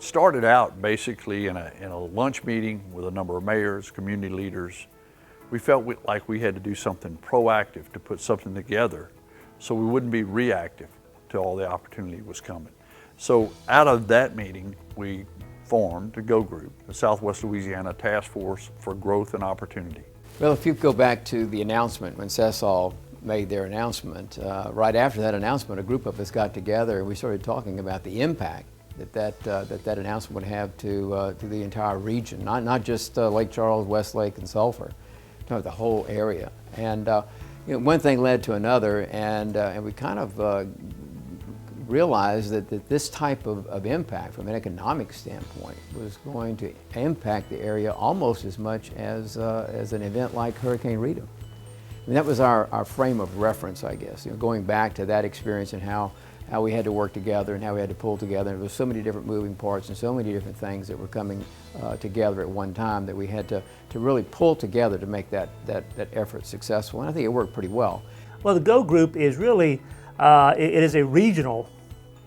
It started out basically in a lunch meeting with a number of mayors, community leaders. We felt like we had to do something proactive to put something together so we wouldn't be reactive to all the opportunity was coming. So out of that meeting, we formed the GO Group, the Southwest Louisiana Task Force for Growth and Opportunity. Well, if you go back to the announcement, when CESOL made their announcement, right after that announcement, a group of us got together and we started talking about the impact that announcement would have to the entire region, not just Lake Charles, Westlake, and Sulphur, the whole area. And one thing led to another, and we kind of realized that this type of impact from an economic standpoint was going to impact the area almost as much as an event like Hurricane Rita. I mean, that was our frame of reference, I guess, going back to that experience and how we had to work together and how we had to pull together. And there were so many different moving parts and so many different things that were coming together at one time that we had to really pull together to make that effort successful. And I think it worked pretty well. Well, the GO Group is really, it is a regional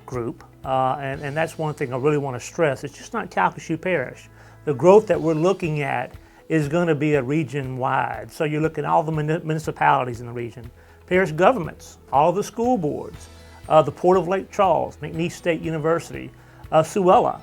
group, and that's one thing I really want to stress. It's just not Calcasieu Parish. The growth that we're looking at is going to be a region-wide. So you're looking at all the municipalities in the region, parish governments, all the school boards, the Port of Lake Charles, McNeese State University, Suella.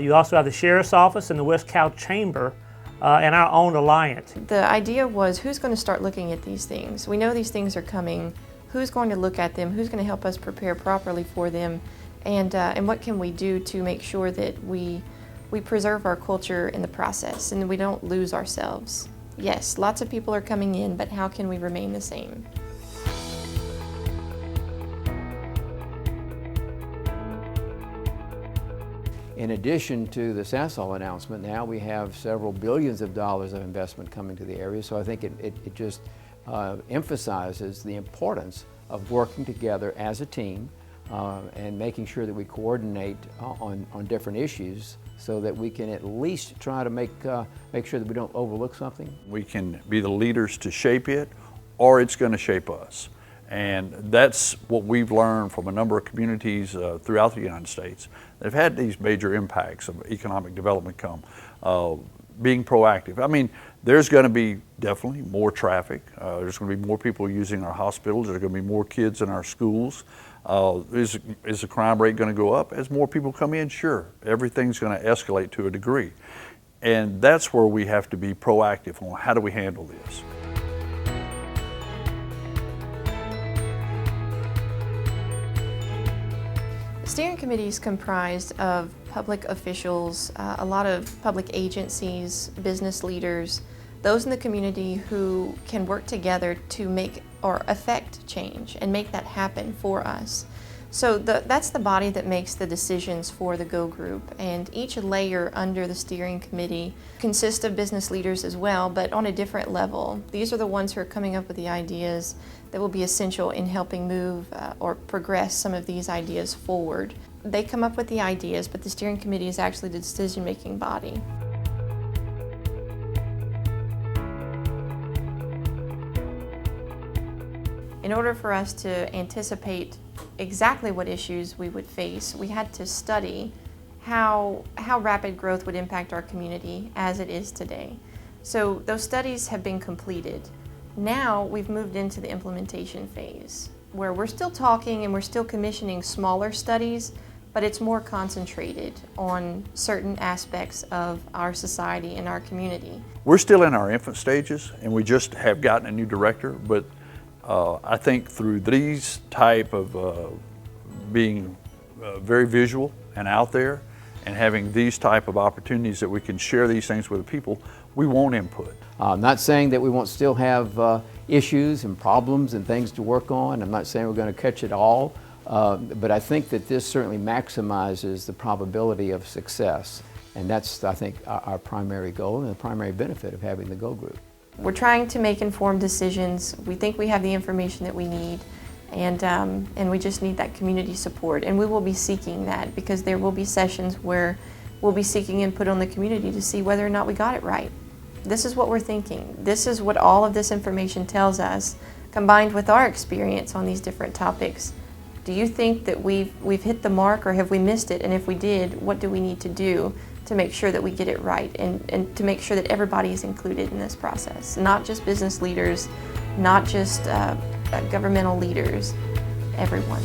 You also have the Sheriff's Office and the West Cal Chamber and our own alliance. The idea was, who's going to start looking at these things? We know these things are coming. Who's going to look at them? Who's going to help us prepare properly for them? And what can we do to make sure that we preserve our culture in the process and we don't lose ourselves? Yes, lots of people are coming in, but how can we remain the same? In addition to the CESOL announcement, now we have several billions of dollars of investment coming to the area, so I think it just emphasizes the importance of working together as a team and making sure that we coordinate on different issues so that we can at least try to make sure that we don't overlook something. We can be the leaders to shape it, or it's going to shape us. And that's what we've learned from a number of communities throughout the United States. They've had these major impacts of economic development come. Being proactive. I mean, there's going to be definitely more traffic. There's going to be more people using our hospitals. There's going to be more kids in our schools. Is the crime rate going to go up as more people come in? Sure. Everything's going to escalate to a degree. And that's where we have to be proactive on how do we handle this. The steering committee is comprised of public officials, a lot of public agencies, business leaders, those in the community who can work together to make or affect change and make that happen for us. So that's the body that makes the decisions for the GO Group, and each layer under the steering committee consists of business leaders as well, but on a different level. These are the ones who are coming up with the ideas that will be essential in helping move or progress some of these ideas forward. They come up with the ideas, but the steering committee is actually the decision-making body. In order for us to anticipate exactly what issues we would face, we had to study how rapid growth would impact our community as it is today. So those studies have been completed. Now we've moved into the implementation phase, where we're still talking and we're still commissioning smaller studies, but it's more concentrated on certain aspects of our society and our community. We're still in our infant stages, and we just have gotten a new director, but I think through these type of being very visual and out there and having these type of opportunities that we can share these things with the people, we want input. I'm not saying that we won't still have issues and problems and things to work on. I'm not saying we're going to catch it all, but I think that this certainly maximizes the probability of success. And that's, I think, our primary goal and the primary benefit of having the GO Group. We're trying to make informed decisions. We think we have the information that we need, and we just need that community support. And we will be seeking that, because there will be sessions where we'll be seeking input on the community to see whether or not we got it right. This is what we're thinking. This is what all of this information tells us, combined with our experience on these different topics. Do you think that we've hit the mark, or have we missed it? And if we did, what do we need to do to make sure that we get it right, and to make sure that everybody is included in this process? Not just business leaders, not just governmental leaders, everyone.